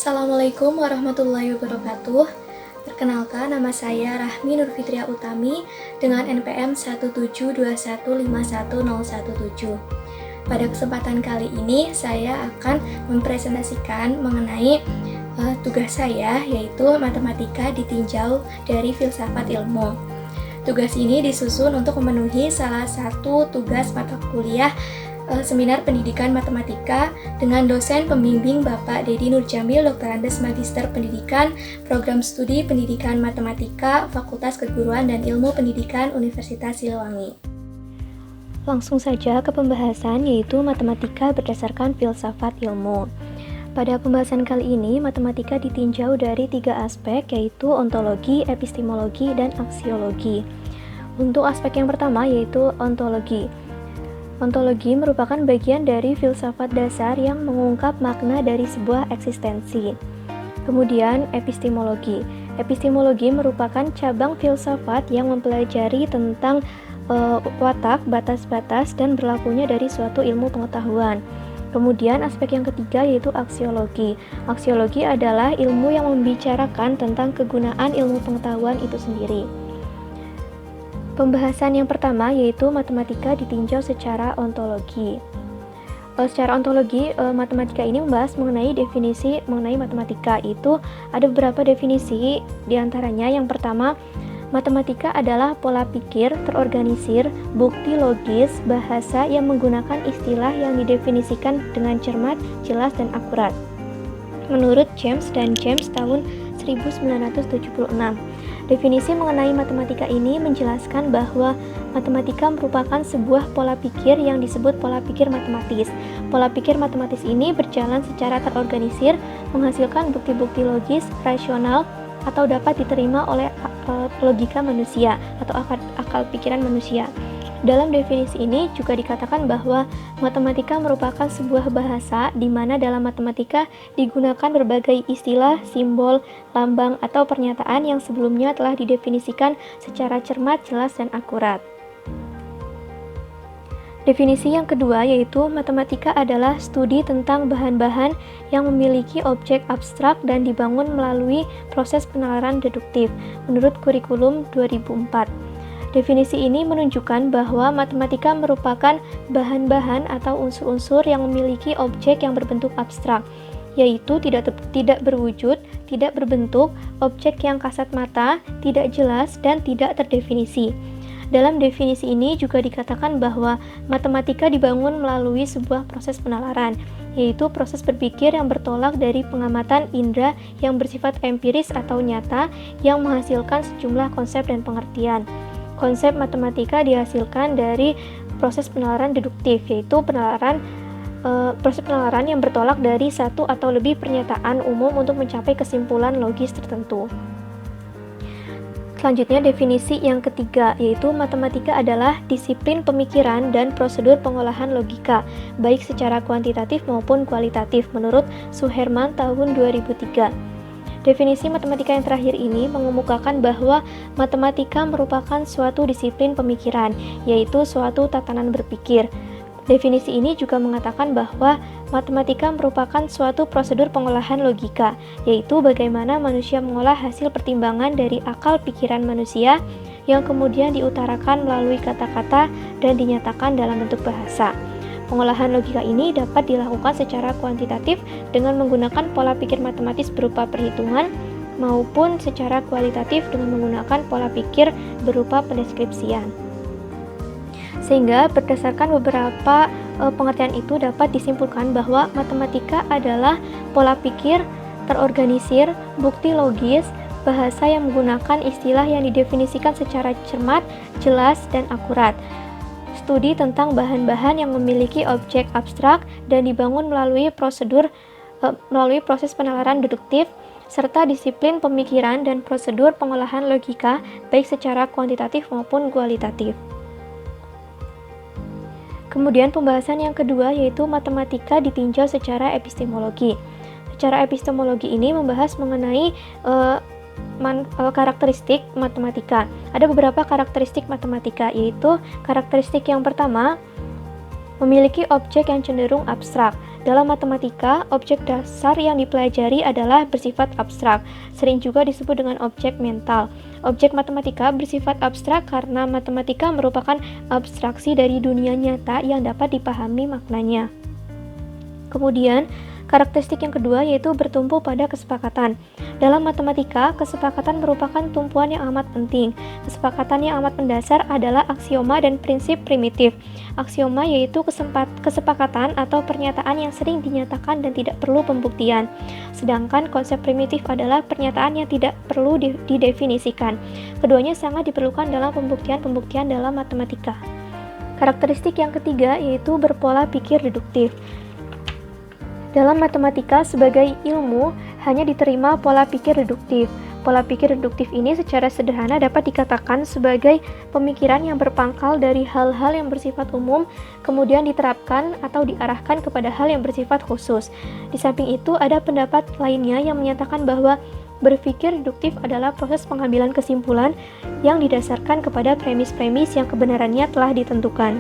Assalamualaikum warahmatullahi wabarakatuh. Perkenalkan, nama saya Rahmi Nurfitria Utami dengan NPM 172151017. Pada kesempatan kali ini, saya akan mempresentasikan mengenai tugas saya, yaitu matematika ditinjau dari filsafat ilmu. Tugas ini disusun untuk memenuhi salah satu tugas mata kuliah Seminar Pendidikan Matematika dengan dosen pembimbing Bapak Dedi Nurjamil, Doktorandes Magister Pendidikan, Program Studi Pendidikan Matematika, Fakultas Keguruan dan Ilmu Pendidikan Universitas Siliwangi. Langsung saja ke pembahasan, yaitu matematika berdasarkan filsafat ilmu. Pada pembahasan kali ini, matematika ditinjau dari 3 aspek, yaitu ontologi, epistemologi, dan aksiologi. Untuk aspek yang pertama, yaitu ontologi. Ontologi merupakan bagian dari filsafat dasar yang mengungkap makna dari sebuah eksistensi. Kemudian, epistemologi. Epistemologi merupakan cabang filsafat yang mempelajari tentang watak, batas-batas, dan berlakunya dari suatu ilmu pengetahuan. Kemudian, aspek yang ketiga yaitu aksiologi. Aksiologi adalah ilmu yang membicarakan tentang kegunaan ilmu pengetahuan itu sendiri. Pembahasan yang pertama yaitu matematika ditinjau secara ontologi. Secara ontologi, matematika ini membahas mengenai definisi mengenai matematika. Itu ada beberapa definisi, diantaranya yang pertama, matematika adalah pola pikir terorganisir, bukti logis, bahasa yang menggunakan istilah yang didefinisikan dengan cermat, jelas, dan akurat. Menurut James dan James tahun 1976. Definisi mengenai matematika ini menjelaskan bahwa matematika merupakan sebuah pola pikir yang disebut pola pikir matematis. Pola pikir matematis ini berjalan secara terorganisir, menghasilkan bukti-bukti logis, rasional, atau dapat diterima oleh logika manusia atau akal pikiran manusia. Dalam definisi ini juga dikatakan bahwa matematika merupakan sebuah bahasa di mana dalam matematika digunakan berbagai istilah, simbol, lambang, atau pernyataan yang sebelumnya telah didefinisikan secara cermat, jelas, dan akurat. Definisi yang kedua yaitu matematika adalah studi tentang bahan-bahan yang memiliki objek abstrak dan dibangun melalui proses penalaran deduktif menurut kurikulum 2004. Definisi ini menunjukkan bahwa matematika merupakan bahan-bahan atau unsur-unsur yang memiliki objek yang berbentuk abstrak, yaitu tidak berwujud, tidak berbentuk, objek yang kasat mata, tidak jelas, dan tidak terdefinisi. Dalam definisi ini juga dikatakan bahwa matematika dibangun melalui sebuah proses penalaran, yaitu proses berpikir yang bertolak dari pengamatan indera yang bersifat empiris atau nyata yang menghasilkan sejumlah konsep dan pengertian. Konsep matematika dihasilkan dari proses penalaran deduktif, yaitu proses penalaran yang bertolak dari satu atau lebih pernyataan umum untuk mencapai kesimpulan logis tertentu. Selanjutnya, definisi yang ketiga, yaitu matematika adalah disiplin pemikiran dan prosedur pengolahan logika, baik secara kuantitatif maupun kualitatif, menurut Suherman tahun 2003. Definisi matematika yang terakhir ini mengemukakan bahwa matematika merupakan suatu disiplin pemikiran, yaitu suatu tatanan berpikir. Definisi ini juga mengatakan bahwa matematika merupakan suatu prosedur pengolahan logika, yaitu bagaimana manusia mengolah hasil pertimbangan dari akal pikiran manusia yang kemudian diutarakan melalui kata-kata dan dinyatakan dalam bentuk bahasa. Pengolahan logika ini dapat dilakukan secara kuantitatif dengan menggunakan pola pikir matematis berupa perhitungan maupun secara kualitatif dengan menggunakan pola pikir berupa pendeskripsian. Sehingga berdasarkan beberapa pengertian itu dapat disimpulkan bahwa matematika adalah pola pikir terorganisir, bukti logis, bahasa yang menggunakan istilah yang didefinisikan secara cermat, jelas, dan akurat. Studi tentang bahan-bahan yang memiliki objek abstrak dan dibangun melalui proses penalaran deduktif serta disiplin pemikiran dan prosedur pengolahan logika baik secara kuantitatif maupun kualitatif. Kemudian pembahasan yang kedua yaitu matematika ditinjau secara epistemologi. Secara epistemologi ini membahas mengenai karakteristik matematika. Ada beberapa karakteristik matematika, yaitu karakteristik yang pertama, Memiliki objek yang cenderung abstrak. Dalam matematika, objek dasar yang dipelajari adalah bersifat abstrak, sering juga disebut dengan objek mental. Objek matematika bersifat abstrak karena matematika merupakan abstraksi dari dunia nyata yang dapat dipahami maknanya. Kemudian, karakteristik yang kedua yaitu bertumpu pada kesepakatan. Dalam matematika, kesepakatan merupakan tumpuan yang amat penting. Kesepakatan yang amat mendasar adalah aksioma dan prinsip primitif. Aksioma yaitu kesepakatan atau pernyataan yang sering dinyatakan dan tidak perlu pembuktian. Sedangkan konsep primitif adalah pernyataan yang tidak perlu didefinisikan. Keduanya sangat diperlukan dalam pembuktian-pembuktian dalam matematika. Karakteristik yang ketiga yaitu berpola pikir deduktif. Dalam matematika sebagai ilmu hanya diterima pola pikir deduktif. Pola pikir deduktif ini secara sederhana dapat dikatakan sebagai pemikiran yang berpangkal dari hal-hal yang bersifat umum kemudian diterapkan atau diarahkan kepada hal yang bersifat khusus. Di samping itu ada pendapat lainnya yang menyatakan bahwa berpikir deduktif adalah proses pengambilan kesimpulan yang didasarkan kepada premis-premis yang kebenarannya telah ditentukan.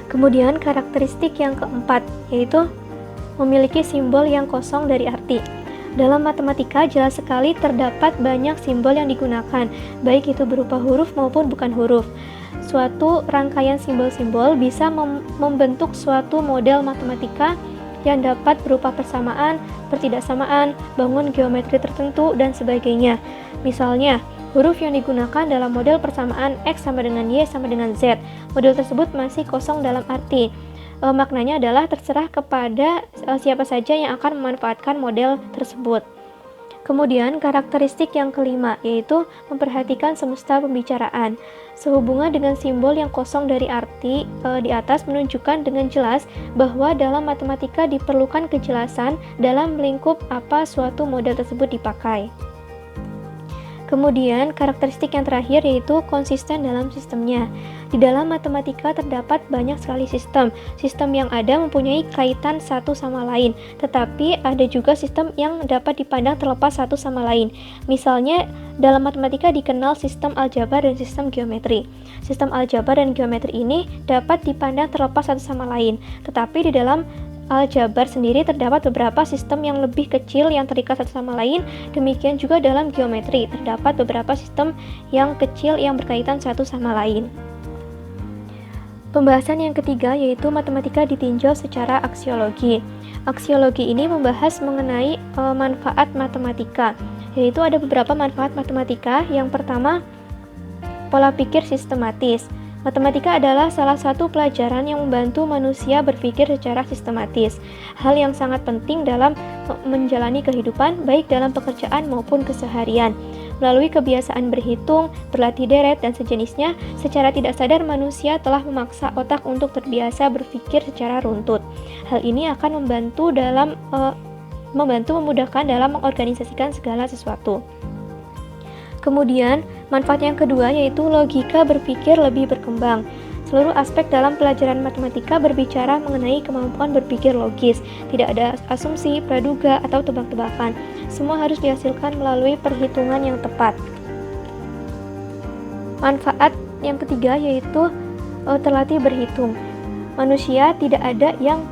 Kemudian karakteristik yang keempat yaitu memiliki simbol yang kosong dari arti. Dalam matematika jelas sekali terdapat banyak simbol yang digunakan, baik itu berupa huruf maupun bukan huruf. Suatu rangkaian simbol-simbol bisa membentuk suatu model matematika yang dapat berupa persamaan, pertidaksamaan, bangun geometri tertentu, dan sebagainya. Misalnya, huruf yang digunakan dalam model persamaan X sama dengan Y sama dengan Z. Model tersebut masih kosong dalam arti. Maknanya adalah terserah kepada siapa saja yang akan memanfaatkan model tersebut. Kemudian karakteristik yang kelima yaitu memperhatikan semesta pembicaraan. Sehubungan dengan simbol yang kosong dari arti di atas menunjukkan dengan jelas bahwa dalam matematika diperlukan kejelasan dalam lingkup apa suatu model tersebut dipakai. Kemudian, karakteristik yang terakhir yaitu konsisten dalam sistemnya. Di dalam matematika terdapat banyak sekali sistem. Sistem yang ada mempunyai kaitan satu sama lain, tetapi ada juga sistem yang dapat dipandang terlepas satu sama lain. Misalnya, dalam matematika dikenal sistem aljabar dan sistem geometri. Sistem aljabar dan geometri ini dapat dipandang terlepas satu sama lain, tetapi di dalam aljabar sendiri terdapat beberapa sistem yang lebih kecil yang terikat satu sama lain. Demikian juga dalam geometri terdapat beberapa sistem yang kecil yang berkaitan satu sama lain. Pembahasan yang ketiga yaitu matematika ditinjau secara aksiologi. Aksiologi ini membahas mengenai manfaat matematika, yaitu ada beberapa manfaat matematika. Yang pertama, pola pikir sistematis. Matematika adalah salah satu pelajaran yang membantu manusia berpikir secara sistematis, hal yang sangat penting dalam menjalani kehidupan, baik dalam pekerjaan maupun keseharian. Melalui kebiasaan berhitung, berlatih deret, dan sejenisnya, secara tidak sadar manusia telah memaksa otak untuk terbiasa berpikir secara runtut. Hal ini akan membantu memudahkan dalam mengorganisasikan segala sesuatu. Kemudian, manfaat yang kedua yaitu logika berpikir lebih berkembang. Seluruh aspek dalam pelajaran matematika berbicara mengenai kemampuan berpikir logis. Tidak ada asumsi, praduga, atau tebak-tebakan. Semua harus dihasilkan melalui perhitungan yang tepat. Manfaat yang ketiga yaitu terlatih berhitung. Manusia tidak ada yang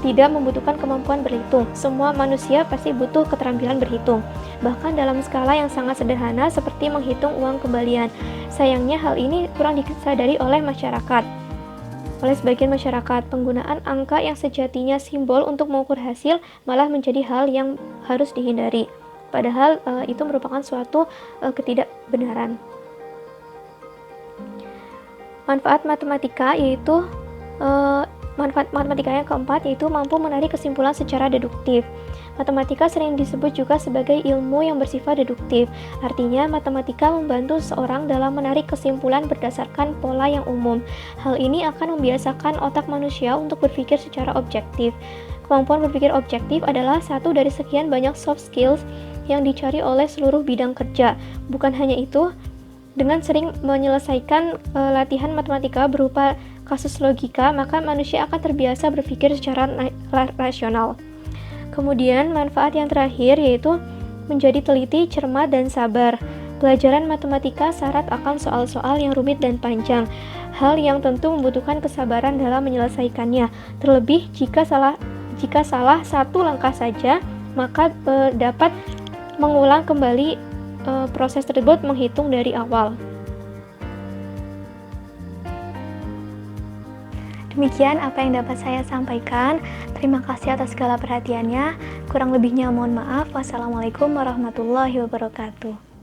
tidak membutuhkan kemampuan berhitung. Semua manusia pasti butuh keterampilan berhitung, bahkan dalam skala yang sangat sederhana seperti menghitung uang kembalian. Sayangnya hal ini kurang disadari oleh masyarakat. Oleh sebagian masyarakat, penggunaan angka yang sejatinya simbol untuk mengukur hasil malah menjadi hal yang harus dihindari. Padahal itu merupakan suatu ketidakbenaran. Manfaat matematika yaitu manfaat matematika yang keempat yaitu mampu menarik kesimpulan secara deduktif. Matematika sering disebut juga sebagai ilmu yang bersifat deduktif. Artinya, matematika membantu seorang dalam menarik kesimpulan berdasarkan pola yang umum. Hal ini akan membiasakan otak manusia untuk berpikir secara objektif. Kemampuan berpikir objektif adalah satu dari sekian banyak soft skills yang dicari oleh seluruh bidang kerja. Bukan hanya itu, dengan sering menyelesaikan latihan matematika berupa kasus logika, maka manusia akan terbiasa berpikir secara rasional. Kemudian, manfaat yang terakhir yaitu menjadi teliti, cermat, dan sabar. Pelajaran matematika syarat akan soal-soal yang rumit dan panjang, hal yang tentu membutuhkan kesabaran dalam menyelesaikannya. Terlebih jika salah satu langkah saja, maka dapat mengulang kembali proses tersebut menghitung dari awal. Demikian apa yang dapat saya sampaikan. Terima kasih atas segala perhatiannya. Kurang lebihnya mohon maaf. Wassalamualaikum warahmatullahi wabarakatuh.